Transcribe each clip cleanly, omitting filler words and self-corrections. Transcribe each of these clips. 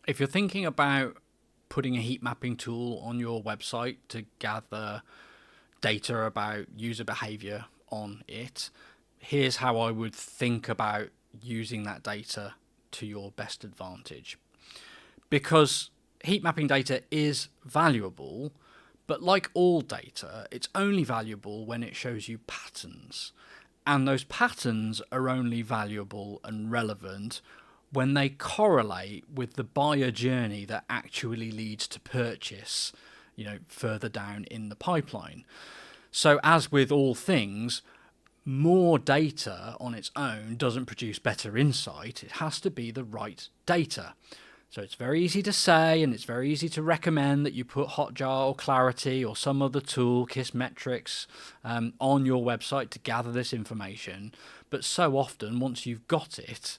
If you're thinking about putting a heat mapping tool on your website to gather data about user behavior on it, here's how I would think about using that data to your best advantage. Because heat mapping data is valuable, but like all data, it's only valuable when it shows you patterns. And those patterns are only valuable and relevant when they correlate with the buyer journey that actually leads to purchase, further down in the pipeline. So as with all things, more data on its own doesn't produce better insight. It has to be the right data. So it's very easy to say, and it's very easy to recommend that you put Hotjar or Clarity or some other tool, Kissmetrics, on your website to gather this information. But so often, once you've got it,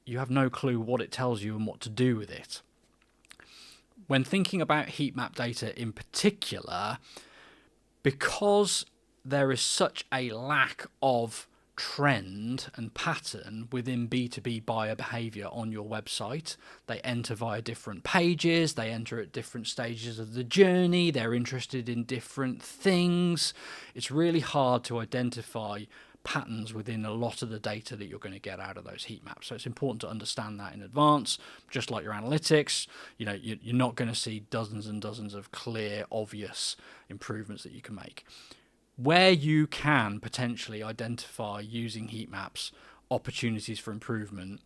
you have no clue what it tells you and what to do with it. When thinking about heat map data in particular, because there is such a lack of trend and pattern within B2B buyer behavior on your website. They enter via different pages, they enter at different stages of the journey, they're interested in different things. It's really hard to identify patterns within a lot of the data that you're going to get out of those heat maps. So it's important to understand that in advance. Just like your analytics, you're not going to see dozens and dozens of clear, obvious improvements that you can make. Where you can potentially identify using heat maps opportunities for improvement,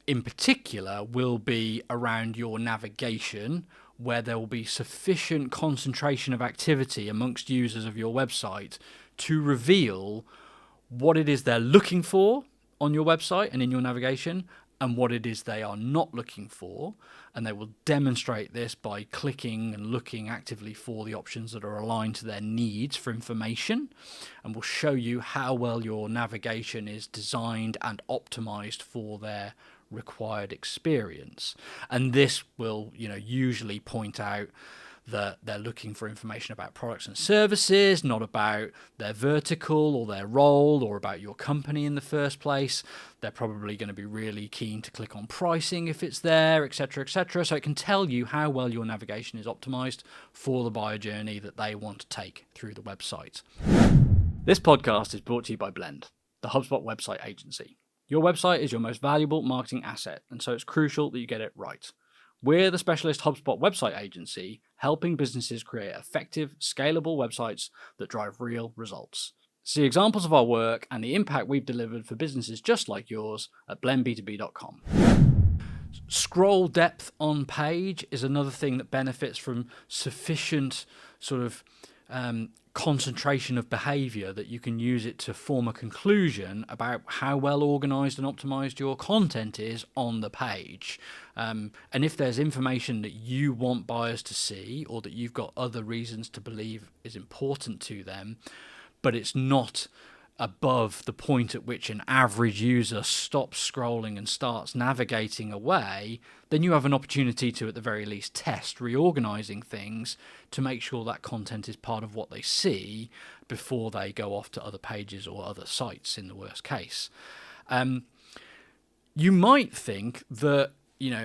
in particular, will be around your navigation, where there will be sufficient concentration of activity amongst users of your website to reveal what it is they're looking for on your website and in your navigation, and what it is they are not looking for. And they will demonstrate this by clicking and looking actively for the options that are aligned to their needs for information, and will show you how well your navigation is designed and optimized for their required experience. And this will, usually point out that they're looking for information about products and services, not about their vertical or their role or about your company in the first place. They're probably going to be really keen to click on pricing if it's there, etc., etc. So it can tell you how well your navigation is optimized for the buyer journey that they want to take through the website. This podcast is brought to you by Blend, the HubSpot website agency. Your website is your most valuable marketing asset, and so it's crucial that you get it right. We're the specialist HubSpot website agency helping businesses create effective, scalable websites that drive real results. See examples of our work and the impact we've delivered for businesses just like yours at blendb2b.com. Scroll depth on page is another thing that benefits from sufficient sort of concentration of behavior that you can use it to form a conclusion about how well organized and optimized your content is on the page. And if there's information that you want buyers to see, or that you've got other reasons to believe is important to them, but it's not above the point at which an average user stops scrolling and starts navigating away, then you have an opportunity to, at the very least, test reorganizing things to make sure that content is part of what they see before they go off to other pages or other sites in the worst case. You might think that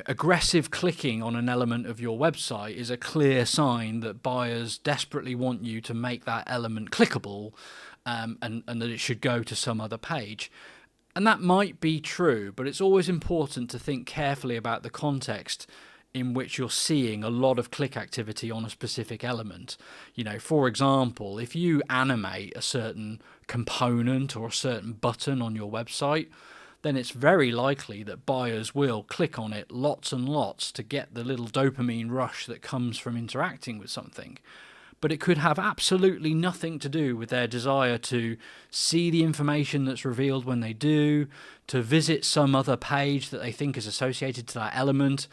aggressive clicking on an element of your website is a clear sign that buyers desperately want you to make that element clickable, and that it should go to some other page. And that might be true, but it's always important to think carefully about the context in which you're seeing a lot of click activity on a specific element. For example, if you animate a certain component or a certain button on your website, then it's very likely that buyers will click on it lots and lots to get the little dopamine rush that comes from interacting with something. But it could have absolutely nothing to do with their desire to see the information that's revealed when they do, to visit some other page that they think is associated to that element,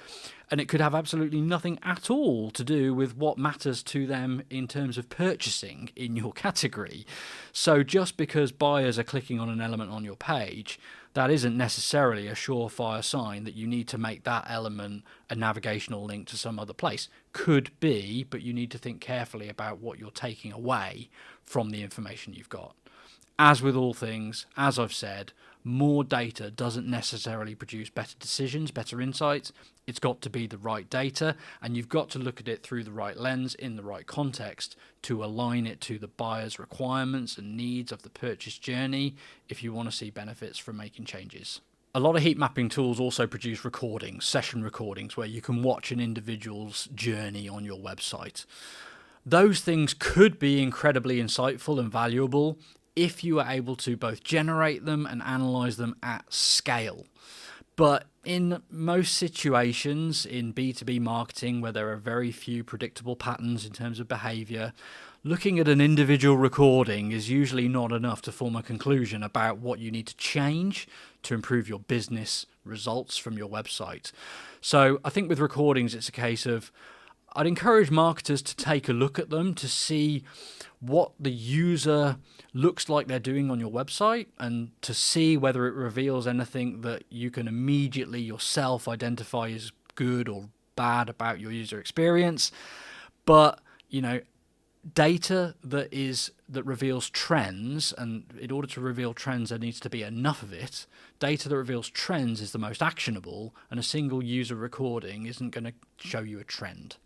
and it could have absolutely nothing at all to do with what matters to them in terms of purchasing in your category. So just because buyers are clicking on an element on your page, that isn't necessarily a surefire sign that you need to make that element a navigational link to some other place. Could be, but you need to think carefully about what you're taking away from the information you've got. as with all things, as I've said, more data doesn't necessarily produce better decisions, better insights. It's got to be the right data, and you've got to look at it through the right lens, in the right context, to align it to the buyer's requirements and needs of the purchase journey if you want to see benefits from making changes. A lot of heat mapping tools also produce recordings, session recordings, where you can watch an individual's journey on your website. Those things could be incredibly insightful and valuable if you are able to both generate them and analyze them at scale. But in most situations in B2B marketing, where there are very few predictable patterns in terms of behavior, looking at an individual recording is usually not enough to form a conclusion about what you need to change to improve your business results from your website. So I think with recordings, it's a case of I'd encourage marketers to take a look at them to see what the user looks like they're doing on your website, and to see whether it reveals anything that you can immediately yourself identify as good or bad about your user experience. But, data that reveals trends, and in order to reveal trends there needs to be enough of it. Data that reveals trends is the most actionable, and a single user recording isn't going to show you a trend.